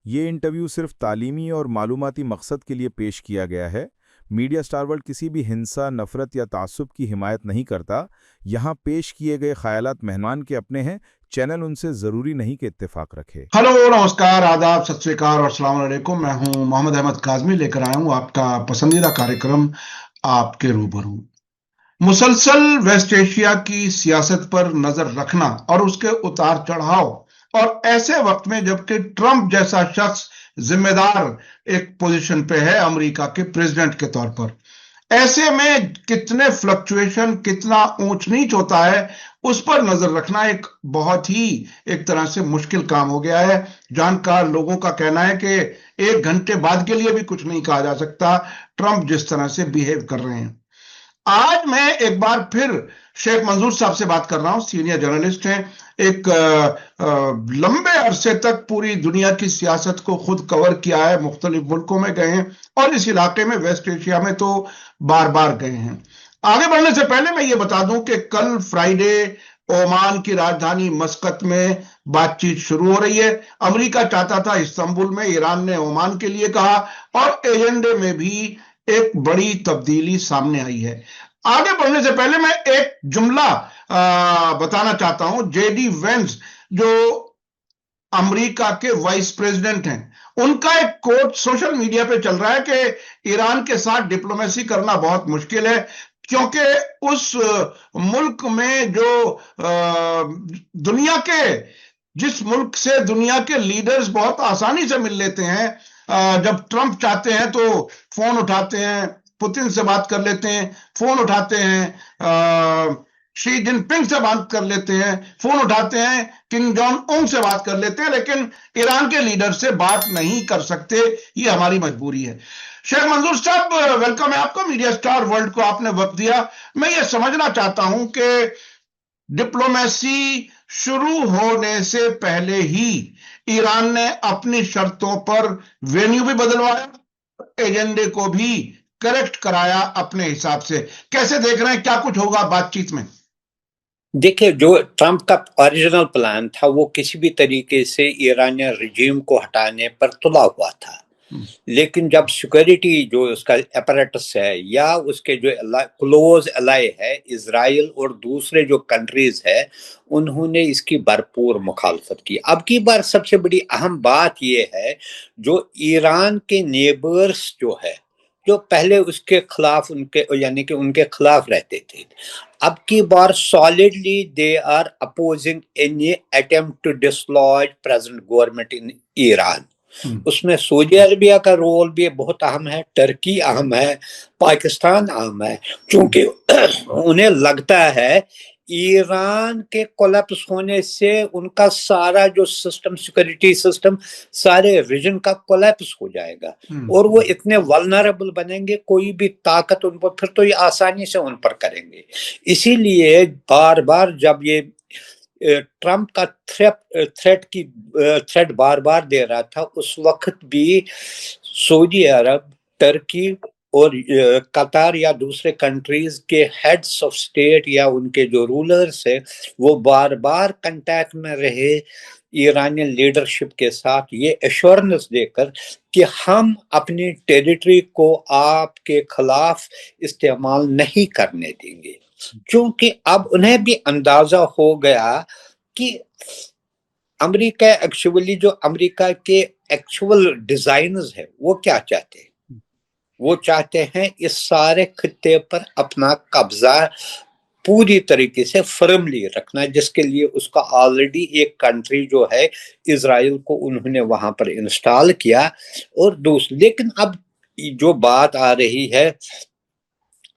یہ انٹرویو صرف تعلیمی اور معلوماتی مقصد کے لیے پیش کیا گیا ہے۔ میڈیا اسٹار ورلڈ کسی بھی ہنسا، نفرت یا تعصب کی حمایت نہیں کرتا۔ یہاں پیش کیے گئے خیالات مہمان کے اپنے ہیں، چینل ان سے ضروری نہیں کہ اتفاق رکھے۔ ہلو، نمسکار، آداب، ست سری اکال اور السلام علیکم۔ میں ہوں محمد احمد کاظمی، لے کر آیا ہوں آپ کا پسندیدہ کارکرم آپ کے روبرو۔ مسلسل ویسٹ ایشیا کی سیاست پر نظر رکھنا اور اس کے اتار چڑھاؤ، اور ایسے وقت میں جبکہ ٹرمپ جیسا شخص ذمہ دار ایک پوزیشن پہ ہے امریکہ کے پریزیڈنٹ کے طور پر، ایسے میں کتنے فلکچویشن، کتنا اونچ نیچ ہوتا ہے، اس پر نظر رکھنا ایک بہت ہی ایک طرح سے مشکل کام ہو گیا ہے۔ جانکار لوگوں کا کہنا ہے کہ 1 گھنٹے بعد کے لیے بھی کچھ نہیں کہا جا سکتا ٹرمپ جس طرح سے بیہیو کر رہے ہیں۔ آج میں ایک بار پھر شیخ منظور صاحب سے بات کر رہا ہوں، سینئر جرنلسٹ ہیں، ایک لمبے عرصے تک پوری دنیا کی سیاست کو خود کور کیا ہے، مختلف ملکوں میں گئے ہیں اور اس علاقے میں ویسٹ ایشیا میں تو بار بار گئے ہیں۔ آگے بڑھنے سے پہلے میں یہ بتا دوں کہ کل فرائیڈے عمان کی راجدھانی مسقط میں بات چیت شروع ہو رہی ہے۔ امریکہ چاہتا تھا استنبول میں، ایران نے عمان کے لیے کہا، اور ایجنڈے میں بھی ایک بڑی تبدیلی سامنے آئی ہے۔ آگے بڑھنے سے پہلے میں ایک جملہ بتانا چاہتا ہوں۔ جے ڈی وینس جو امریکہ کے وائس پریزیڈنٹ ہیں، ان کا ایک کوٹ سوشل میڈیا پہ چل رہا ہے کہ ایران کے ساتھ ڈپلومیسی کرنا بہت مشکل ہے، کیونکہ اس ملک میں جو دنیا کے جس ملک سے دنیا کے لیڈرز بہت آسانی سے مل لیتے ہیں، جب ٹرمپ چاہتے ہیں تو فون اٹھاتے ہیں، پوتن سے بات کر لیتے ہیں، فون اٹھاتے ہیں شی جن پنگ سے بات کر لیتے ہیں، فون اٹھاتے ہیں کنگ جان اونگ سے بات کر لیتے ہیں، لیکن ایران کے لیڈر سے بات نہیں کر سکتے۔ یہ ہماری مجبوری ہے۔ شیخ منظور صاحب، ویلکم ہے آپ کو، میڈیا اسٹار ورلڈ کو آپ نے وقت دیا۔ میں یہ سمجھنا چاہتا ہوں کہ ڈپلومیسی شروع ہونے سے پہلے ہی ایران نے اپنی شرطوں پر وینیو بھی بدلوایا، ایجنڈے کو بھی کریکٹ کرایا اپنے حساب سے۔ کیسے دیکھ رہے ہیں، کیا کچھ ہوگا بات چیت میں؟ دیکھیں، جو ٹرمپ کا اوریجنل پلان تھا وہ کسی بھی طریقے سے ایرانی رجیم کو ہٹانے پر تلا ہوا تھا، لیکن جب سیکورٹی جو اس کا اپریٹس ہے یا اس کے جو کلوز الائی ہے اسرائیل اور دوسرے جو کنٹریز ہے، انہوں نے اس کی بھرپور مخالفت کی۔ اب کی بار سب سے بڑی اہم بات یہ ہے، جو ایران کے نیبرز جو ہے، جو پہلے اس کے خلاف یعنی کہ ان کے خلاف رہتے تھے، اب کی بار solidly they are opposing any attempt to dislodge present government in Iran۔ اس میں سعودی عربیہ کا رول بھی بہت اہم ہے، ترکی اہم ہے، پاکستان اہم ہے، چونکہ انہیں لگتا ہے ایران کے کولیپس ہونے سے ان کا سارا جو سسٹم، سیکورٹی سسٹم، سارے ریجن کا کولیپس ہو جائے گا، اور وہ اتنے ولنریبل بنیں گے، کوئی بھی طاقت ان پر پھر تو یہ آسانی سے ان پر کریں گے۔ اسی لیے بار بار جب یہ ٹرمپ کا تھریٹ بار بار دے رہا تھا، اس وقت بھی سعودی عرب، ترکی اور قطر یا دوسرے کنٹریز کے ہیڈز آف سٹیٹ یا ان کے جو رولرز ہیں، وہ بار بار کنٹیکٹ میں رہے ایرانی لیڈرشپ کے ساتھ، یہ ایشورنس دے کر کہ ہم اپنی ٹیریٹری کو آپ کے خلاف استعمال نہیں کرنے دیں گے، کیونکہ اب انہیں بھی اندازہ ہو گیا کہ امریکہ ایکچولی جو امریکہ کے ایکچول ڈیزائنز ہے وہ کیا چاہتے ہیں، وہ چاہتے ہیں اس سارے خطے پر اپنا قبضہ پوری طریقے سے فرملی رکھنا، جس کے لیے اس کا آلریڈی ایک کنٹری جو ہے اسرائیل کو انہوں نے وہاں پر انسٹال کیا، اور لیکن اب جو بات آ رہی ہے،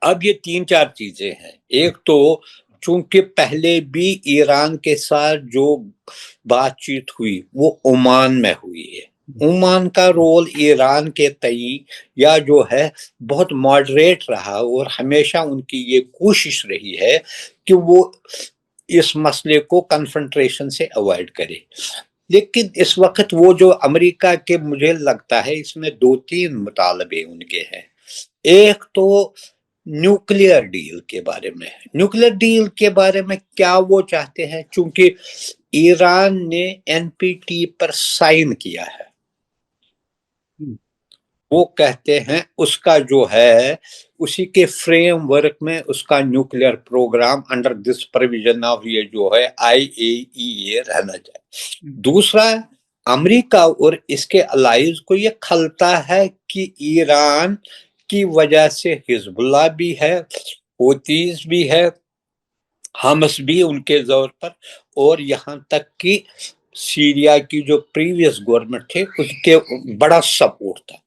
اب یہ 3-4 چیزیں ہیں۔ ایک تو چونکہ پہلے بھی ایران کے ساتھ جو بات چیت ہوئی وہ عمان میں ہوئی ہے، عمان کا رول ایران کے تئیں یا جو ہے بہت ماڈریٹ رہا، اور ہمیشہ ان کی یہ کوشش رہی ہے کہ وہ اس مسئلے کو کنفرنٹریشن سے اوائڈ کرے۔ لیکن اس وقت وہ جو امریکہ کے، مجھے لگتا ہے اس میں 2-3 مطالبے ان کے ہیں۔ ایک تو نیوکلیئر ڈیل کے بارے میں، نیوکلیئر ڈیل کے بارے میں کیا وہ چاہتے ہیں، چونکہ ایران نے NPT پر سائن کیا ہے، وہ کہتے ہیں اس کا جو ہے اسی کے فریم ورک میں اس کا nuclear program under this provision of یہ جو ہے IAEA رہنا چاہیے۔ دوسرا، امریکہ اور اس کے الائز کو یہ کھلتا ہے کہ ایران کی وجہ سے حزب اللہ بھی ہے، حوثیز بھی ہے، حماس بھی ان کے زور پر، اور یہاں تک کہ سیریا کی جو پریویس گورنمنٹ تھے اس کے بڑا سپورٹ تھا۔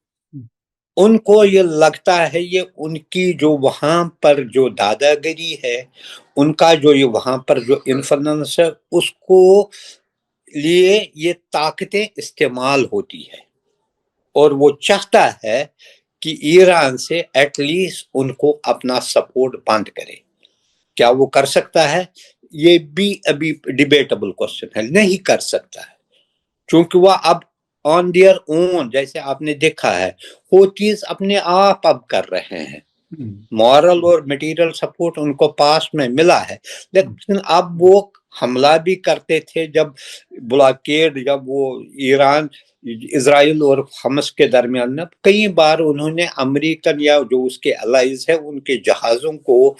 ان کو یہ لگتا ہے یہ ان کی جو وہاں پر جو دادا گری ہے، ان کا جو یہ وہاں پر جو انفلوئنس ہے، اس کو لیے یہ طاقتیں استعمال ہوتی ہے، اور وہ چاہتا ہے کہ ایران سے ایٹ لیسٹ ان کو اپنا سپورٹ بند کرے۔ کیا وہ کر سکتا ہے؟ یہ بھی ابھی ڈیبیٹبل کوسچن ہے، نہیں کر سکتا ہے، چونکہ وہ اب آن دیئر اون، جیسے آپ نے دیکھا ہے وہ چیز اپنے آپ اب کر رہے ہیں، مورل اور میٹیریل سپورٹ ان کو پاس میں ملا ہے، لیکن اب وہ حملہ بھی کرتے تھے جب بلاکیڈ، جب وہ ایران اسرائیل اور حماس کے درمیان میں کئی بار انہوں نے امریکن یا جو اس کے الائز ہے ان کے جہازوں کو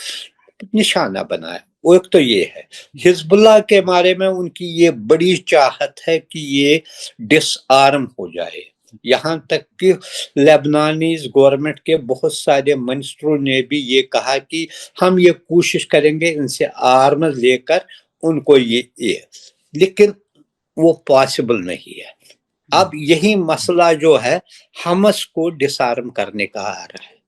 نشانہ بنایا۔ وہ ایک تو یہ ہے۔ حزب اللہ کے بارے میں ان کی یہ بڑی چاہت ہے کہ یہ ڈس آرم ہو جائے، یہاں تک کہ لیبنانیز گورنمنٹ کے بہت سارے منسٹروں نے بھی یہ کہا کہ ہم یہ کوشش کریں گے ان سے آرمز لے کر ان کو یہ لیکن وہ پاسبل نہیں ہے۔ اب یہی مسئلہ جو ہے حماس کو ڈس آرم کرنے کا آ رہا ہے،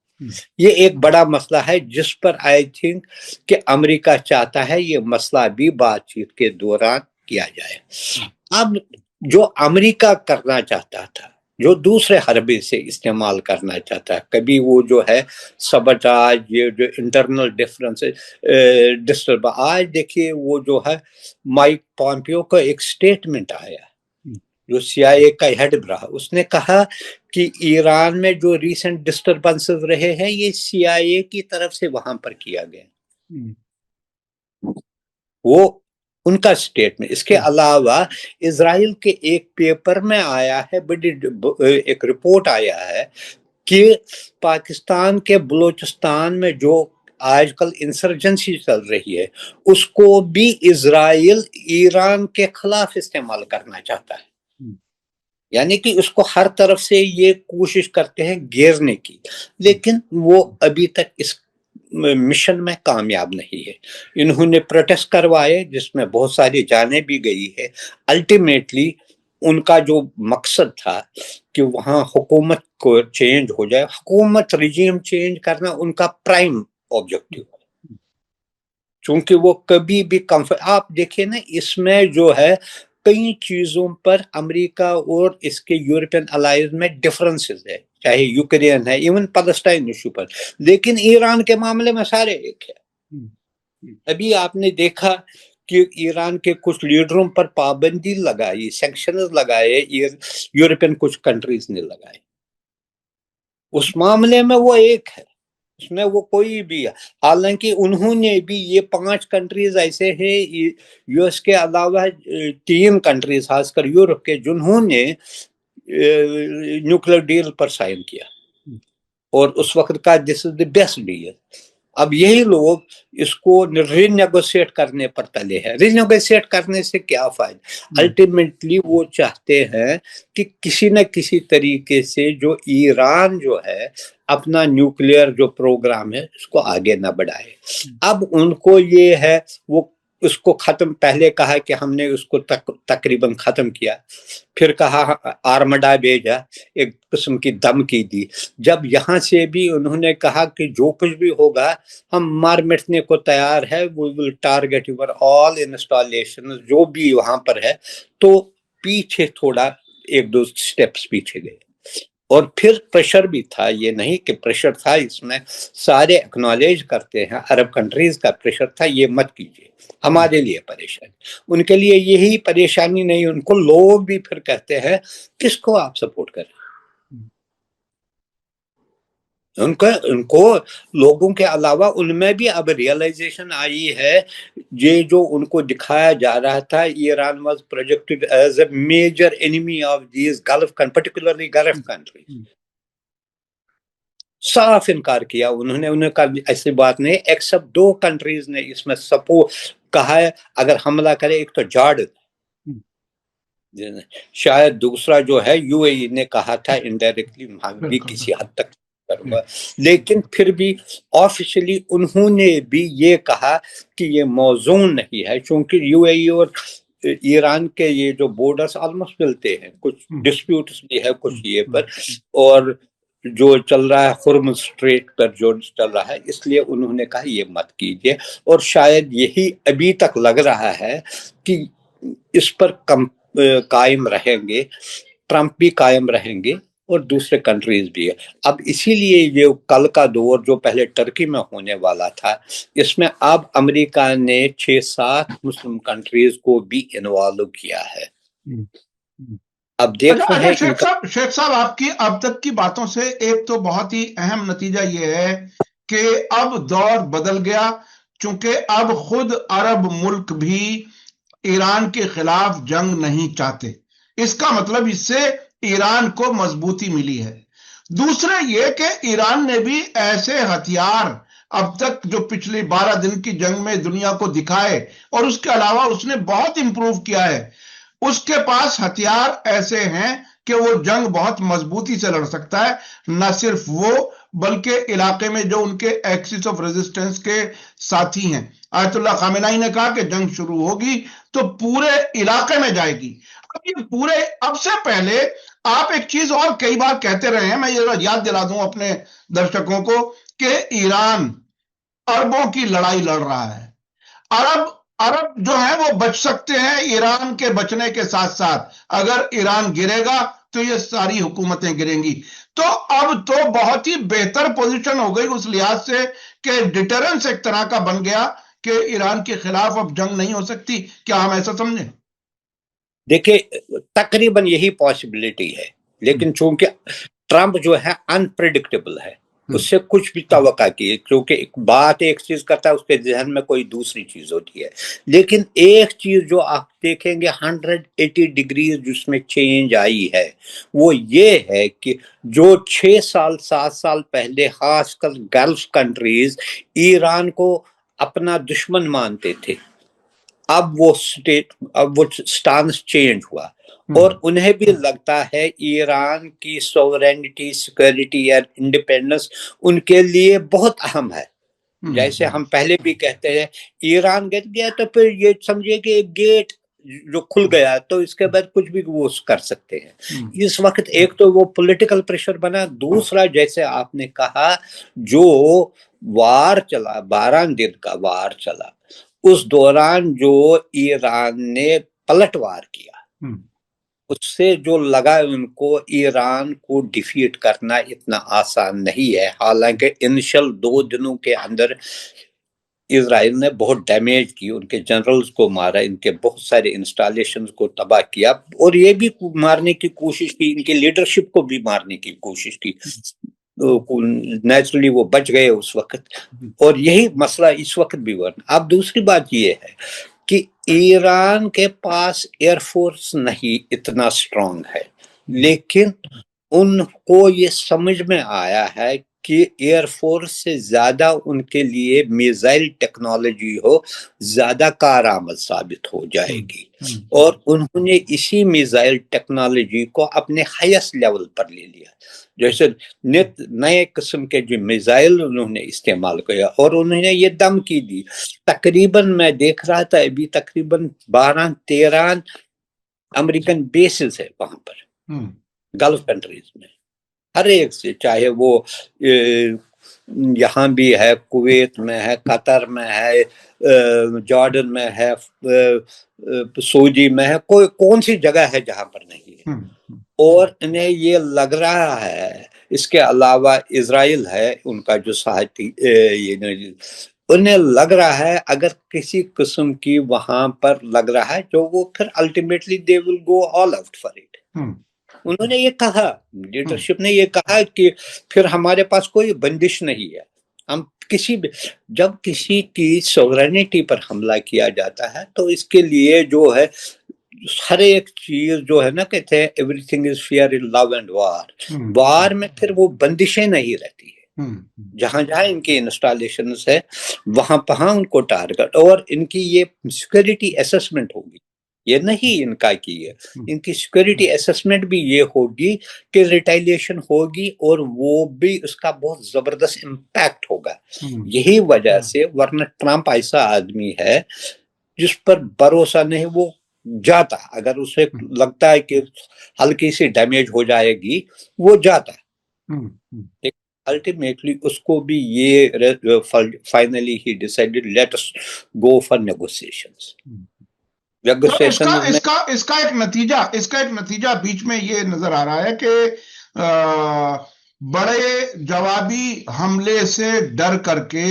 یہ ایک بڑا مسئلہ ہے جس پر آئی تھنک کہ امریکہ چاہتا ہے یہ مسئلہ بھی بات چیت کے دوران کیا جائے۔ اب جو امریکہ کرنا چاہتا تھا، جو دوسرے حربے سے استعمال کرنا چاہتا ہے، کبھی وہ جو ہے سبٹاج، یہ جو انٹرنل ڈفرنس ڈسٹرب، آج دیکھیے وہ جو ہے مائک پومپیو کا ایک سٹیٹمنٹ آیا جو CIA کا ہیڈ رہا، اس نے کہا کہ ایران میں جو ریسنٹ ڈسٹربنسز رہے ہیں یہ CIA کی طرف سے وہاں پر کیا گیا، وہ ان کا سٹیٹمنٹ۔ اس کے علاوہ اسرائیل کے ایک پیپر میں آیا ہے، بڑی ایک رپورٹ آیا ہے کہ پاکستان کے بلوچستان میں جو آج کل انسرجنسی چل رہی ہے اس کو بھی اسرائیل ایران کے خلاف استعمال کرنا چاہتا ہے، یعنی کہ اس کو ہر طرف سے یہ کوشش کرتے ہیں گھیرنے کی، لیکن وہ ابھی تک اس مشن میں کامیاب نہیں ہے۔ انہوں نے پروٹیسٹ کروائے جس میں بہت ساری جانیں بھی گئی ہے، الٹیمیٹلی ان کا جو مقصد تھا کہ وہاں حکومت کو چینج ہو جائے، حکومت رجیم چینج کرنا ان کا پرائم آبجیکٹو ہے، چونکہ وہ کبھی بھی آپ دیکھیں نا اس میں جو ہے کئی چیزوں پر امریکہ اور اس کے یورپین الائز میں ڈفرنسز ہے، چاہے یوکرین ہے، ایون فلسطین ایشو پر، لیکن ایران کے معاملے میں سارے ایک ہے۔ ابھی آپ نے دیکھا کہ ایران کے کچھ لیڈروں پر پابندی لگائی، سینکشنز لگائے، یورپین کچھ کنٹریز نے لگائے، اس معاملے میں وہ ایک ہے، اس میں وہ کوئی بھی ہے۔ حالانکہ انہوں نے بھی یہ 5 کنٹریز ایسے ہیں US کے علاوہ 3 کنٹریز خاص کر یورپ کے جنہوں نے نیوکلیر ڈیل پر سائن کیا، اور اس وقت کا دس از دی بیسٹ ڈیل۔ اب یہی لوگ اس کو ری نیگوشیٹ کرنے پر تلے ہیں۔ ری نیگوشیٹ کرنے سے کیا فائدہ؟ الٹیمیٹلی وہ چاہتے ہیں کہ کسی نہ کسی طریقے سے جو ایران جو ہے اپنا نیوکلیئر جو پروگرام ہے اس کو آگے نہ بڑھائے۔ اب ان کو یہ ہے، وہ اس کو ختم، پہلے کہا کہ ہم نے اس کو تقریباً ختم کیا، پھر کہا آرمڈا بھیجا، ایک قسم کی دھمکی دی، جب یہاں سے بھی انہوں نے کہا کہ جو کچھ بھی ہوگا ہم مار مٹنے کو تیار ہے، we will target your all installations، جو بھی وہاں پر ہے، تو پیچھے تھوڑا 1-2 سٹیپس پیچھے گئے۔ اور پھر پریشر بھی تھا، یہ نہیں کہ پریشر تھا، اس میں سارے اکنالج کرتے ہیں، عرب کنٹریز کا پریشر تھا، یہ مت کیجیے، ہمارے لیے پریشانی، ان کے لیے یہی پریشانی نہیں، ان کو لوگ بھی پھر کہتے ہیں کس کو آپ سپورٹ کریں۔ ان کو لوگوں کے علاوہ ان میں بھی اب ریئلائزیشن آئی ہے. یہ جو ان کو دکھایا جا رہا تھا Iran was projected as a major enemy of these gulf particularly gulf countries. صاف انکار کیا انہوں نے کہا ایسی بات نہیں. ایکسپٹ 2 کنٹریز نے اس میں کہا ہے اگر حملہ کرے، ایک تو جارڈن، شاید دوسرا جو ہے یو اے ای نے کہا تھا انڈائریکٹلی بھی کسی حد تک کروا، لیکن پھر بھی آفیشلی انہوں نے بھی یہ کہا کہ یہ موزون نہیں ہے، چونکہ یو اے ای اور ایران کے یہ جو بورڈرز آلموسٹ ملتے ہیں، کچھ ڈسپیوٹس بھی ہے کچھ یہ پر، اور جو چل رہا ہے خرمز اسٹریٹ پر جو چل رہا ہے، اس لیے انہوں نے کہا یہ مت کیجیے. اور شاید یہی ابھی تک لگ رہا ہے کہ اس پر قائم رہیں گے، ٹرمپ بھی قائم رہیں گے اور دوسرے کنٹریز بھی ہے. اب اسی لیے یہ کل کا دور جو پہلے ٹرکی میں ہونے والا تھا، اس میں اب امریکہ نے 6-7 مسلم کنٹریز کو بھی انوالو کیا ہے. اب دیکھنا ہے. شیخ صاحب آپ کی اب تک کی باتوں سے ایک تو بہت ہی اہم نتیجہ یہ ہے کہ اب دور بدل گیا، چونکہ اب خود عرب ملک بھی ایران کے خلاف جنگ نہیں چاہتے. اس کا مطلب اس سے ایران کو مضبوطی ملی ہے. دوسرا یہ کہ ایران نے بھی ایسے ہتھیار اب تک جو پچھلی 12 دن کی جنگ میں دنیا کو دکھائے، اور اس کے علاوہ اس نے بہت امپروو کیا ہے. اس کے پاس ہتھیار ایسے ہیں کہ وہ جنگ بہت مضبوطی سے لڑ سکتا ہے. نہ صرف وہ بلکہ علاقے میں جو ان کے ایکسس آف ریزسٹنس کے ساتھی ہیں. آیت اللہ خامنہئی نے کہا کہ جنگ شروع ہوگی تو پورے علاقے میں جائے گی. اب سے پہلے آپ ایک چیز اور کئی بار کہتے رہے ہیں، میں یہ یاد دلا دوں اپنے درشکوں کو کہ ایران عربوں کی لڑائی لڑ رہا ہے. عرب جو ہیں وہ بچ سکتے ہیں ایران کے بچنے کے ساتھ ساتھ. اگر ایران گرے گا تو یہ ساری حکومتیں گریں گی. تو اب تو بہت ہی بہتر پوزیشن ہو گئی اس لحاظ سے کہ ڈیٹرنس ایک طرح کا بن گیا کہ ایران کے خلاف اب جنگ نہیں ہو سکتی. کیا ہم ایسا سمجھیں؟ دیکھیں تقریباً یہی پاسبلٹی ہے، لیکن چونکہ ٹرمپ جو ہے انپریڈکٹیبل ہے، اس سے کچھ بھی توقع کی، کیونکہ ایک بات ایک چیز کرتا ہے، اس کے ذہن میں کوئی دوسری چیز ہوتی ہے. لیکن ایک چیز جو آپ دیکھیں گے 180 ڈگریز جس میں چینج آئی ہے، وہ یہ ہے کہ جو 7 سال پہلے خاص کر گلف کنٹریز ایران کو اپنا دشمن مانتے تھے، اب وہ سٹانس چینج ہوا، اور انہیں بھی لگتا ہے ایران کی سوورینٹی، سیکورٹی اور انڈیپینڈنس ان کے لیے بہت اہم ہے. جیسے ہم پہلے بھی کہتے ہیں ایران گر گیا تو پھر یہ سمجھے کہ ایک گیٹ جو کھل گیا تو اس کے بعد کچھ بھی وہ کر سکتے ہیں. اس وقت ایک تو وہ پولیٹیکل پریشر بنا، دوسرا جیسے آپ نے کہا جو وار چلا، 12 دن کا وار چلا، اس دوران جو ایران نے پلٹ وار کیا، اس سے جو لگا ان کو ایران کو ڈیفیٹ کرنا اتنا آسان نہیں ہے. حالانکہ انیشل 2 دنوں کے اندر اسرائیل نے بہت ڈیمیج کی، ان کے جنرلز کو مارا، ان کے بہت سارے انسٹالیشنز کو تباہ کیا، اور یہ بھی مارنے کی کوشش کی، ان کے لیڈرشپ کو بھی مارنے کی کوشش کی. نیچرلی وہ بچ گئے اس وقت، اور یہی مسئلہ اس وقت بھی ورنہ. اب دوسری بات یہ ہے کہ ایران کے پاس ایئر فورس نہیں اتنا اسٹرانگ ہے، لیکن ان کو یہ سمجھ میں آیا ہے کہ ایئر فورس سے زیادہ ان کے لیے میزائل ٹیکنالوجی ہو زیادہ کارآمد ثابت ہو جائے گی، اور انہوں نے اسی میزائل ٹیکنالوجی کو اپنے ہائیسٹ لیول پر لے لیا. جیسے نئے قسم کے جو میزائل انہوں نے استعمال کیا، اور انہوں نے یہ دھمکی دی. تقریباً میں دیکھ رہا تھا ابھی تقریباً 12-13 امریکن بیسز ہے وہاں پر گلف کنٹریز میں، ہر ایک سے، چاہے وہ یہاں بھی ہے، کویت میں ہے، قطر میں ہے، جارڈن میں ہے، سعودی میں ہے، کوئی کون سی جگہ ہے جہاں پر نہیں ہے. اور انہیں یہ لگ رہا ہے، اس کے علاوہ اسرائیل ہے ان کا جو ساتھی، انہیں لگ رہا ہے اگر کسی قسم کی وہاں پر لگ رہا ہے جو وہ پھر ultimately they will go all out for it. انہوں نے یہ کہا، لیڈرشپ نے یہ کہا کہ پھر ہمارے پاس کوئی بندش نہیں ہے، ہم کسی بھی، جب کسی کی سوورنٹی پر حملہ کیا جاتا ہے تو اس کے لیے جو ہے ہر ایک چیز جو ہے نا، کہتے ہیں everything is fair in love and war میں پھر وہ بندشیں نہیں رہتی ہے، جہاں جہاں ان کی انسٹالیشنز ہے وہاں ان کو ٹارگٹ، اور ان کی یہ سیکورٹی اسسمنٹ ہوگی، یہ نہیں ان کا کی ہے، ان کی سیکورٹی اسسمنٹ بھی یہ ہوگی کہ ریٹیلیشن ہوگی اور وہ بھی اس کا بہت زبردست امپیکٹ ہوگا۔ یہی وجہ سے، ورنہ ٹرمپ ایسا آدمی ہے جس پر بھروسہ نہیں، وہ جاتا، اگر اسے لگتا ہے کہ ہلکی سی ڈیمیج ہو جائے گی وہ جاتا، الٹیمیٹلی اس کو بھی یہ فائنلی ہی decided let us go for negotiations. تو اس کا ایک نتیجہ بیچ میں یہ نظر آ رہا ہے کہ بڑے جوابی حملے سے ڈر کر کے،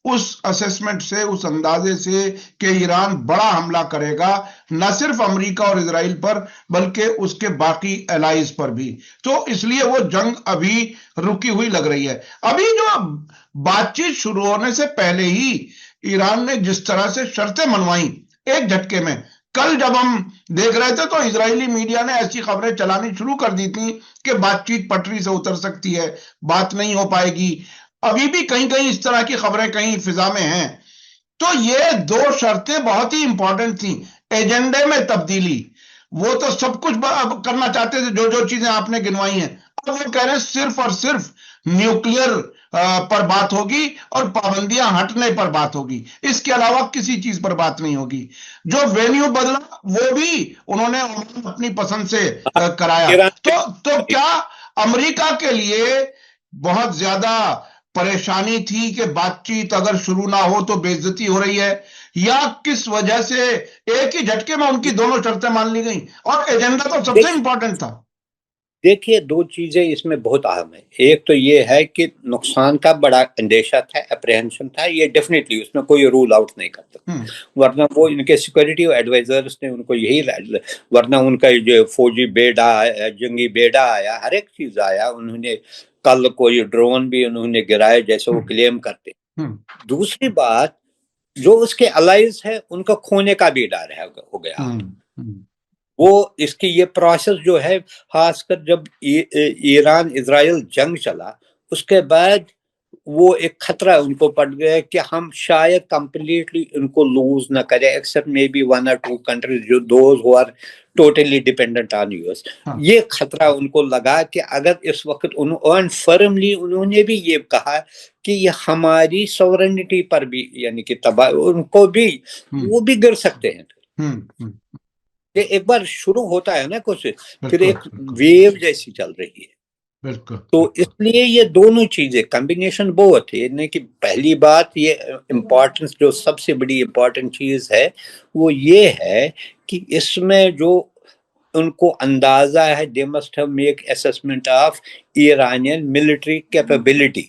اس اسیسمنٹ سے، اس اندازے سے کہ ایران بڑا حملہ کرے گا نہ صرف امریکہ اور اسرائیل پر بلکہ اس کے باقی الائز پر بھی، تو اس لیے وہ جنگ ابھی رکی ہوئی لگ رہی ہے۔ ابھی جو بات چیت شروع ہونے سے پہلے ہی ایران نے جس طرح سے شرطیں منوائیں ایک جھٹکے میں، کل جب ہم دیکھ رہے تھے تو اسرائیلی میڈیا نے ایسی خبریں چلانی شروع کر دی تھیں کہ بات چیت پٹری سے اتر سکتی ہے، بات نہیں ہو پائے گی۔ ابھی بھی کہیں کہیں اس طرح کی خبریں کہیں فضا میں ہیں۔ تو یہ دو شرطیں بہت ہی امپورٹنٹ تھیں۔ ایجنڈے میں تبدیلی، وہ تو سب کچھ کرنا چاہتے تھے، جو چیزیں آپ نے گنوائی ہیں، اب وہ کہہ رہے ہیں صرف اور صرف نیوکلیئر پر بات ہوگی اور پابندیاں ہٹنے پر بات ہوگی، اس کے علاوہ کسی چیز پر بات نہیں ہوگی۔ جو وینیو بدلا وہ بھی انہوں نے اپنی پسند سے کرایا۔ تو کیا امریکہ کے لیے بہت زیادہ پریشانی تھی کہ بات چیت اگر شروع نہ ہو تو بے عزتی ہو رہی ہے، یا کس وجہ سے ایک ہی جھٹکے میں ان کی دونوں شرطیں مان لی گئیں؟ اور ایجنڈا تو سب سے امپورٹنٹ تھا۔ دیکھیے، دو چیزیں اس میں بہت اہم ہیں۔ ایک تو یہ ہے کہ نقصان کا بڑا اندیشہ تھا، اپریہنشن تھا، یہ ڈیفینیٹلی اس میں کوئی رول آؤٹ نہیں کرتا، ورنہ وہ ان کے سیکورٹی ایڈوائزرز نے ان کو یہی، ورنہ ان کا جو فوجی بیڑا، جنگی بیڑا آیا، ہر ایک چیز آیا، انہوں نے کل کوئی ڈرون بھی انہوں نے گرائے جیسے وہ کلیم کرتے۔ دوسری بات، جو اس کے الائز ہے ان کا کھونے کا بھی ڈر ہو گیا۔ وہ اس کی یہ پروسیس جو ہے، خاص کر جب ایران اسرائیل جنگ چلا، اس کے بعد وہ ایک خطرہ ان کو پڑ گیا کہ ہم شاید کمپلیٹلی ان کو لوز نہ کریں، except maybe 1 or 2 countries جو those who are totally dependent on us. یہ خطرہ ان کو لگا کہ اگر اس وقت فرملی انہوں نے بھی یہ کہا کہ یہ ہماری سورنٹی پر بھی، یعنی کہ تباہ ان کو بھی، وہ بھی گر سکتے ہیں۔ ایک بار شروع ہوتا ہے نا کچھ، پھر ایک ویو جیسی چل رہی ہے۔ تو اس لیے یہ دونوں چیزیں کمبینیشن بہت ہے، یعنی کہ پہلی بات یہ امپورٹنس، جو سب سے بڑی امپورٹنٹ چیز ہے وہ یہ ہے کہ اس میں جو ان کو اندازہ ہے، they must have make assessment of Iranian military capability،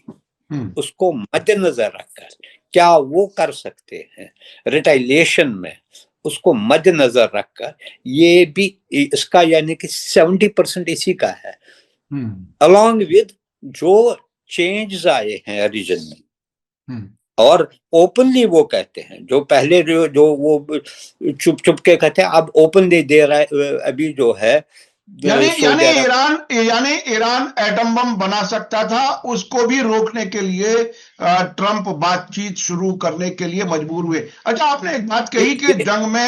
اس کو مد نظر رکھ کر کیا وہ کر سکتے ہیں ریٹائلیشن میں، اس کو مد نظر رکھ کر یہ بھی اس کا، یعنی کہ 70% اسی کا ہے، along with جو چینجز آئے ہیں ریجن میں، اور اوپنلی وہ کہتے ہیں، جو پہلے جو وہ چپ کے کہتے ہیں، اب اوپنلی دے رہا ہے ابھی جو ہے، یعنی ایران ایٹم بم بنا سکتا تھا، اس کو بھی روکنے کے لیے ٹرمپ بات چیت شروع کرنے کے لیے مجبور ہوئے۔ اچھا، آپ نے ایک بات کہی کہ جنگ میں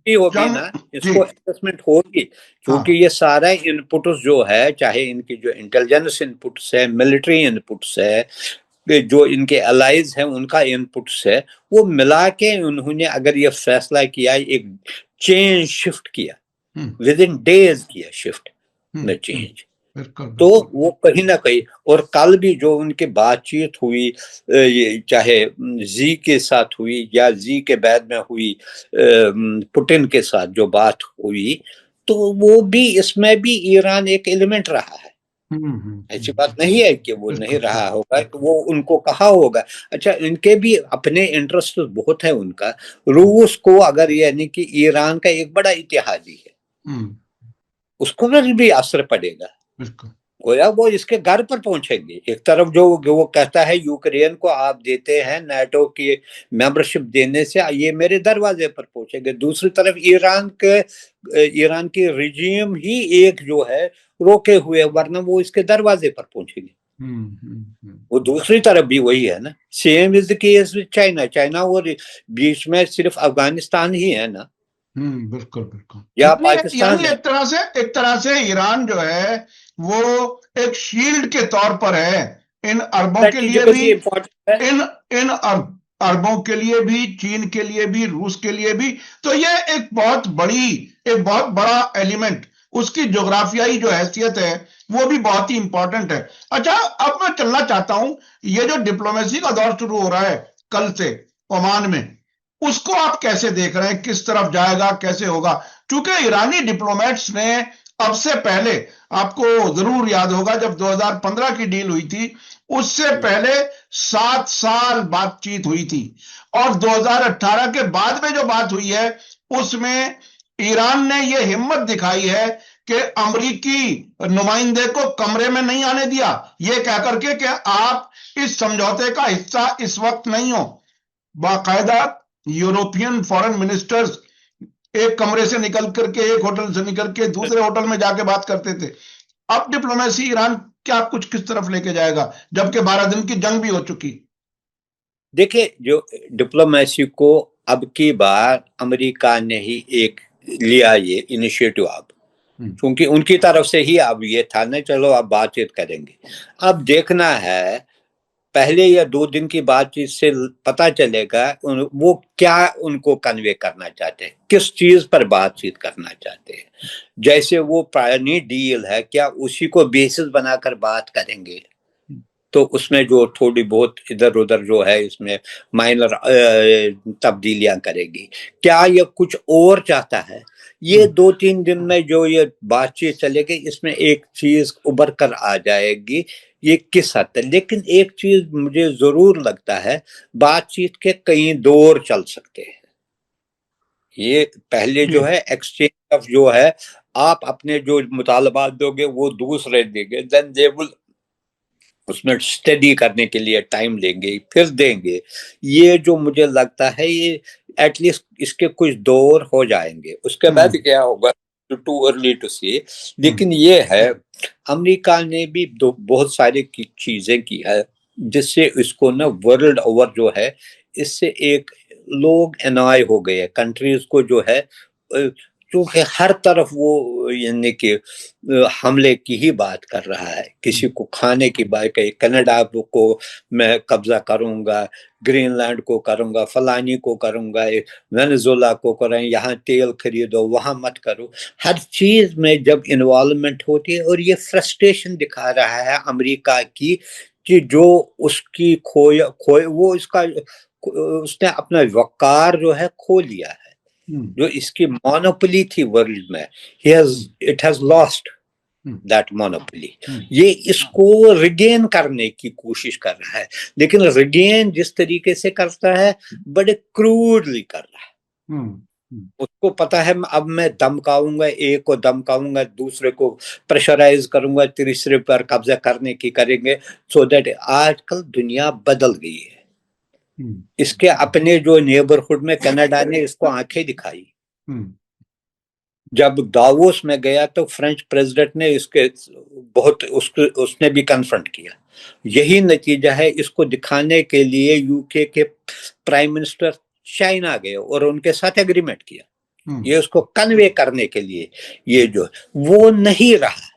ہوگی نا، اس کو اسسمنٹ ہوگی، کیونکہ یہ سارا ان پٹس جو ہے، چاہے ان کی جو انٹیلیجنس ان پٹس ہے، ملٹری ان پٹس ہے، جو ان کے الائز ہیں ان کا ان پٹس ہے، وہ ملا کے انہوں نے اگر یہ فیصلہ کیا، ایک چینج شفٹ کیا، within days کیا شفٹ میں چینج، تو وہ کہیں نہ کہیں، اور کل بھی جو ان کی بات چیت ہوئی، چاہے زی کے ساتھ ہوئی یا زی کے بعد میں ہوئی پوٹن کے ساتھ جو بات ہوئی، تو وہ بھی اس میں بھی ایران ایک ایلیمنٹ رہا ہے، ایسی بات نہیں ہے کہ وہ نہیں رہا ہوگا، کہ وہ ان کو کہا ہوگا۔ اچھا، ان کے بھی اپنے انٹرسٹ بہت ہے ان کا، روس کو اگر، یعنی کہ ایران کا ایک بڑا اتحادی ہے، اس کو بھی اثر پڑے گا. بالکل گویا وہ اس کے گھر پر پہنچیں گے. ایک طرف جو وہ کہتا ہے یوکرین کو آپ دیتے ہیں نیٹو کی ممبرشپ دینے سے یہ میرے دروازے پر پہنچیں گے. دوسری طرف ایران کی رجیم ہی ایک جو ہے روکے ہوئے, ورنہ وہ اس کے دروازے پر پہنچیں گے. وہ دوسری طرف بھی وہی ہے نا. Same is the case with China اور بیچ میں صرف افغانستان ہی ہے نا, بالکل بالکل. یا پاکستان یعنی ایک طرح سے ایران جو ہے وہ ایک شیلڈ کے طور پر ہے ان عربوں کے لیے بھی, ان عربوں کے لیے بھی, چین کے لیے بھی, روس کے لیے بھی. تو یہ ایک بہت بڑا ایلیمنٹ, اس کی جغرافیائی جو حیثیت ہے وہ بھی بہت ہی امپورٹنٹ ہے. اچھا اب میں چلنا چاہتا ہوں, یہ جو ڈپلومیسی کا دور شروع ہو رہا ہے کل سے عمان میں, اس کو آپ کیسے دیکھ رہے ہیں؟ کس طرف جائے گا, کیسے ہوگا؟ چونکہ ایرانی ڈپلومیٹس نے اب سے پہلے, آپ کو ضرور یاد ہوگا جب 2015 کی ڈیل ہوئی تھی, اس سے پہلے 7 سال بات چیت ہوئی تھی, اور 2018 کے بعد میں جو بات ہوئی ہے اس میں ایران نے یہ ہمت دکھائی ہے کہ امریکی نمائندے کو کمرے میں نہیں آنے دیا, یہ کہہ کر کے کہ آپ اس سمجھوتے کا حصہ اس وقت نہیں ہو. باقاعدہ یورپین فارن منسٹرز ایک کمرے سے نکل کر کے, ایک ہوٹل سے نکل کے دوسرے ہوٹل میں جا کے بات کرتے تھے. اب ڈپلومیسی ایران کیا کس طرف لے کے جائے گا جبکہ 12 دن کی جنگ بھی ہو چکی؟ دیکھیں, جو ڈپلومیسی کو اب کی بار امریکہ نے ہی ایک لیا یہ انیشیٹو, اب چونکہ ان کی طرف سے ہی اب یہ تھا نا, چلو اب بات چیت کریں گے. اب دیکھنا ہے پہلے یا 2 دن کی بات چیت سے پتہ چلے گا وہ کیا ان کو کنوے کرنا چاہتے ہیں, کس چیز پر بات چیت کرنا چاہتے ہیں. جیسے وہ پرانی ڈیل ہے, کیا اسی کو بیسس بنا کر بات کریں گے؟ تو اس میں جو تھوڑی بہت ادھر ادھر جو ہے اس میں مائنر تبدیلیاں کرے گی. کیا یہ کچھ اور چاہتا ہے؟ یہ 2-3 دن میں جو یہ بات چیت چلے گی اس میں ایک چیز ابھر کر آ جائے گی, یہ کس حد تک. لیکن ایک چیز مجھے ضرور لگتا ہے, بات چیت کے کئی دور چل سکتے ہیں. یہ پہلے جو ہے ایکسچینج آف جو ہے, آپ اپنے جو مطالبات دو گے وہ دوسرے دیں گے, دین دے ول اس میں اسٹڈی کرنے کے لیے ٹائم لیں گے, پھر دیں گے. یہ جو مجھے لگتا ہے یہ ایٹ لیسٹ اس کے کچھ دور ہو جائیں گے. اس کے بعد کیا ہوگا ٹو ارلی ٹو سی. لیکن یہ ہے امریکہ نے بھی بہت ساری چیزیں کی ہے جس سے اس کو نا ورلڈ اوور جو ہے اس سے ایک لوگ انوائے ہو گئے, کنٹریز کو جو ہے, کیونکہ ہر طرف وہ یعنی کہ حملے کی ہی بات کر رہا ہے. کسی کو کھانے کی بات کہ کینیڈا کو میں قبضہ کروں گا, گرین لینڈ کو کروں گا, فلانی کو کروں گا, وینزولا کو کریں, یہاں تیل خریدو, وہاں مت کرو. ہر چیز میں جب انوالومنٹ ہوتی ہے, اور یہ فرسٹریشن دکھا رہا ہے امریکہ کی کہ جو اس کی وہ اس نے اپنا وقار جو ہے کھو لیا ہے. جو اس کی مونوپلی تھی ورلڈ میں, it has lost that monopoly. یہ اس کو ریگین کرنے کی کوشش کر رہا ہے, لیکن ریگین جس طریقے سے کرتا ہے بڑے کروڈلی کر رہا ہے. اس کو پتا ہے اب میں دمکاؤں گا, ایک کو دمکاؤں گا, دوسرے کو پریشرائز کروں گا, تیسرے پر قبضہ کرنے کی کریں گے. سو دیٹ آج کل دنیا بدل گئی ہے. اس کے اپنے جو نیبرہڈ میں کینیڈا نے اس کو آنکھیں دکھائی. جب داووس میں گیا تو فرینچ پریزیڈنٹ نے اس کے بہت اس نے بھی کنفرنٹ کیا. یہی نتیجہ ہے. اس کو دکھانے کے لیے یو کے پرائم منسٹر چائنا گئے اور ان کے ساتھ ایگریمنٹ کیا. یہ اس کو کنوے کرنے کے لیے یہ جو وہ نہیں رہا.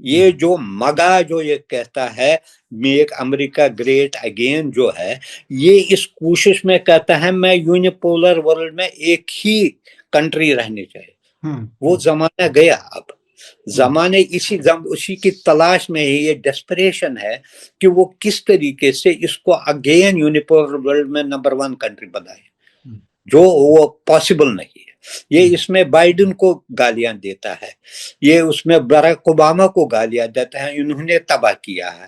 یہ جو مگا جو یہ کہتا ہے میک امریکہ گریٹ اگین جو ہے, یہ اس کوشش میں کہتا ہے میں یونیپولر ورلڈ میں ایک ہی کنٹری رہنی چاہیے. وہ زمانہ گیا. اب زمانے اسی کی تلاش میں ہی یہ ڈیسپریشن ہے کہ وہ کس طریقے سے اس کو اگین یونیپولر ورلڈ میں نمبر 1 کنٹری بنائے, جو وہ پاسبل نہیں ہے. یہ اس میں بائیڈن کو گالیاں دیتا ہے, یہ اس میں براک اوباما کو گالیاں دیتا ہے, انہوں نے تباہ کیا ہے.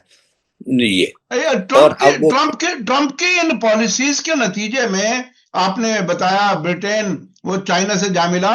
ٹرمپ کی ان پالیسیز کے نتیجے میں آپ نے بتایا برٹین وہ چائنا سے جا ملا,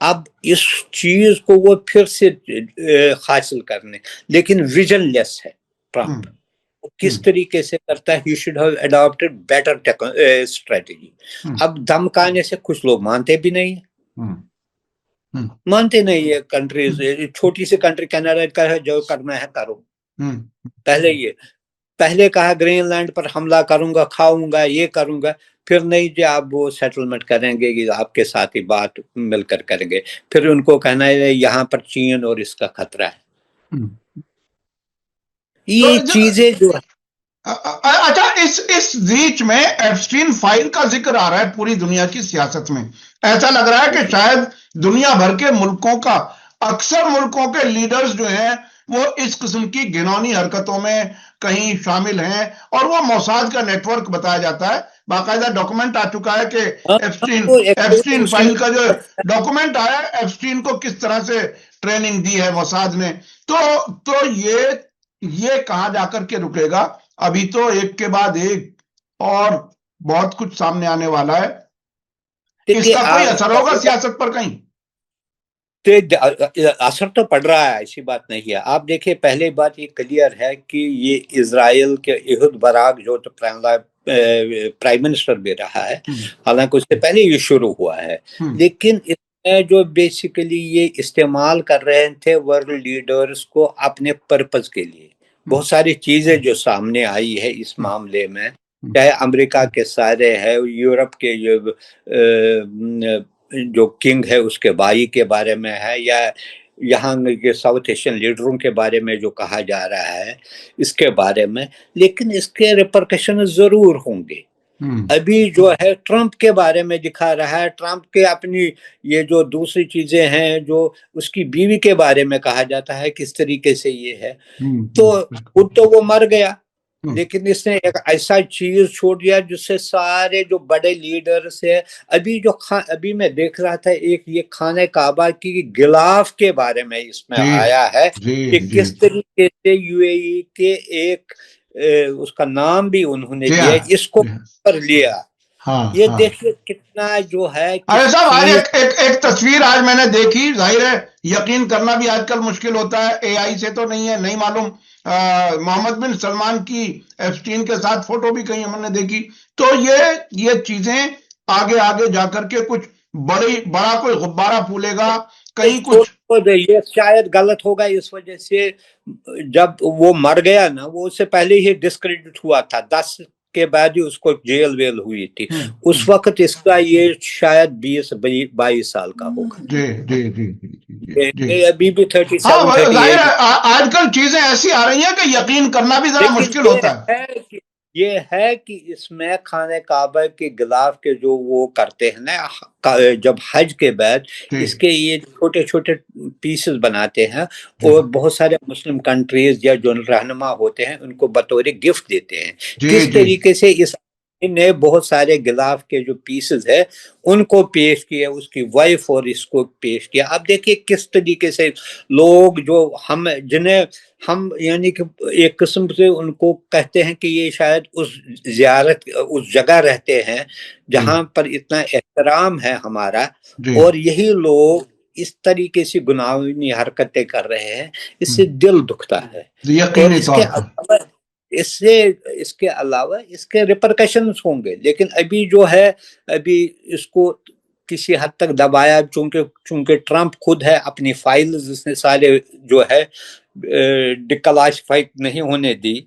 اب اس چیز کو وہ پھر سے حاصل کرنے، لیکن ویژن لیس ہے ٹرمپ. کس طریقے سے کرتا ہے؟ He should have adapted better strategy. اب دھمکانے سے کچھ لوگ مانتے بھی نہیں ہیں، مانتے نہیں ہے. کنٹریز، چھوٹی سی کنٹری کینیڈا کا ہے، جو کرنا ہے کرو. پہلے کہا گرین لینڈ پر حملہ کروں گا، کھاؤں گا، یہ کروں گا. پھر نہیں جی آپ وہ سیٹلمنٹ کریں گے کہ آپ کے ساتھ ہی بات مل کر کریں گے. پھر ان کو کہنا ہے یہاں پر چین اور اس کا خطرہ ہے. یہ چیزیں جو اچھا، اس ریچ میں ایپسٹین فائل کا ذکر آ رہا ہے پوری دنیا کی سیاست میں. ایسا لگ رہا ہے کہ شاید دنیا بھر کے ملکوں کا، اکثر ملکوں کے لیڈرز جو ہیں وہ اس قسم کی گھناؤنی حرکتوں میں کہیں شامل ہیں، اور وہ موساد کا نیٹ ورک بتایا جاتا ہے. باقاعدہ ڈاکومنٹ آ چکا ہے کہ ایپسٹین فائل کا جو ڈاکومنٹ آیا ہے، ایپسٹین کو کس طرح سے ٹریننگ دی ہے موساد نے. تو یہ کہاں جا کر کے رکے گا؟ ابھی تو ایک کے بعد ایک اور بہت کچھ سامنے آنے والا ہے. اس کا کوئی اثر ہوگا سیاست پر کہیں؟ اثر تو پڑ رہا ہے، ایسی بات نہیں ہے. آپ دیکھیں، پہلے بات یہ کلیئر ہے کہ یہ اسرائیل کے احد براک جو تو پرائم منسٹر بھی رہا ہے، حالانکہ اس سے پہلے یہ شروع ہوا ہے، لیکن اس میں جو بیسیکلی یہ استعمال کر رہے تھے ورلڈ لیڈرز کو اپنے پرپز کے لیے. بہت ساری چیزیں جو سامنے آئی ہے اس معاملے میں، چاہے امریکہ کے سارے ہے، یورپ کے جو کنگ ہے اس کے بھائی کے بارے میں ہے، یا یہاں کے ساؤتھ ایشین لیڈروں کے بارے میں جو کہا جا رہا ہے اس کے بارے میں، لیکن اس کے ریپرکشن ضرور ہوں گے. ابھی جو ہے ٹرمپ کے بارے میں دکھا رہا ہے، ٹرمپ کے اپنی یہ جو دوسری چیزیں ہیں، جو اس کی بیوی کے بارے میں کہا جاتا ہے کس طریقے سے یہ ہے، تو خود تو وہ مر گیا، لیکن اس نے ایک ایسا چیز چھوڑ دیا جس سے سارے جو بڑے لیڈرز ہیں، ابھی میں دیکھ رہا تھا ایک یہ خانہ کعبہ کی غلاف کے بارے میں اس میں آیا ہے کہ کس طریقے سے یو اے ای کے ایک اس کا نام بھی انہوں نے دیا، اس کو پر لیا. یہ دیکھیے کتنا جو ہے. ارے صاحب، آج ایک تصویر آج میں نے دیکھی، ظاہر ہے یقین کرنا بھی آج کل مشکل ہوتا ہے، اے آئی سے تو نہیں ہے، نہیں معلوم. محمد بن سلمان کی ایپسٹین کے ساتھ فوٹو بھی کہیں ہم نے دیکھی. تو یہ چیزیں آگے آگے جا کر کے کچھ بڑا کوئی غبارہ پھولے گا کہیں کچھ. یہ شاید غلط ہوگا اس وجہ سے، جب وہ مر گیا نا، وہ اس سے پہلے ہی ڈسکریڈٹ ہوا تھا، 10 کے بعد ہی اس کو جیل ویل ہوئی تھی. اس وقت اس کا یہ شاید 20-22 سال کا ہوگا. ابھی بھی 37-38. آج کل چیزیں ایسی آ رہی ہیں کہ یقین کرنا بھی ذرا مشکل ہوتا ہے. یہ ہے کہ اس میں خانہ کعبہ کے غلاف کے جو وہ کرتے ہیں نا جب حج کے بعد، اس کے یہ چھوٹے چھوٹے پیسز بناتے ہیں، اور بہت سارے مسلم کنٹریز یا جو رہنما ہوتے ہیں ان کو بطور گفٹ دیتے ہیں. کس طریقے سے اس نے بہت سارے غلاف کے جو پیسز ہے ان کو پیش کیا، اس کی وائف اور اس کو پیش کیا. اب دیکھیے کس طریقے سے لوگ جو جنہیں ہم یعنی کہ ایک قسم سے ان کو کہتے ہیں کہ یہ شاید اس جگہ رہتے ہیں جہاں پر اتنا احترام ہے ہمارا، اور یہی لوگ اس طریقے سے گناہی حرکتیں کر رہے ہیں. اس سے دل دکھتا ہے. اور اس کے علاوہ اس کے ریپرکشنز ہوں گے، لیکن ابھی جو ہے ابھی اس کو کسی حد تک دبایا، چونکہ ٹرمپ خود ہے اپنی فائلز اس نے سارے جو ہے ڈکلاسیفائی نہیں ہونے دی.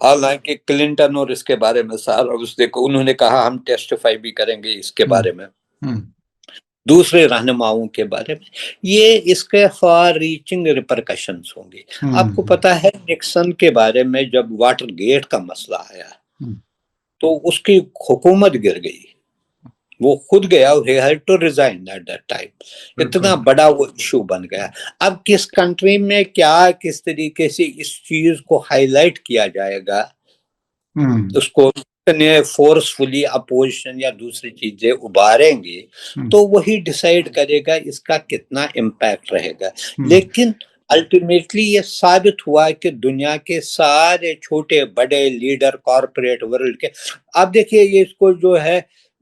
حالانکہ کلنٹن اور اس کے بارے میں سارا انہوں نے کہا ہم ٹیسٹیفائی بھی کریں گے اس کے بارے میں، دوسرے رہنماؤں کے بارے میں. یہ اس کے فار ریچنگ ریپرکشنز ہوں گے. آپ کو پتا ہے نکسن کے بارے میں جب واٹر گیٹ کا مسئلہ آیا تو اس کی حکومت گر گئی، وہ خود گیا، he had to resign at that time. اتنا بڑا وہ ایشو بن گیا. اب کس کنٹری میں کس طریقے سے اس چیز کو ہائی لائٹ کیا جائے گا، اس کو فورسفلی اپوزیشن یا دوسری چیزیں ابھاریں گے، تو وہی ڈیسائیڈ کرے گا اس کا کتنا امپیکٹ رہے گا. لیکن الٹیمیٹلی یہ ثابت ہوا کہ دنیا کے سارے چھوٹے بڑے لیڈر کارپوریٹ ورلڈ کے، آپ دیکھیے یہ اس کو جو ہے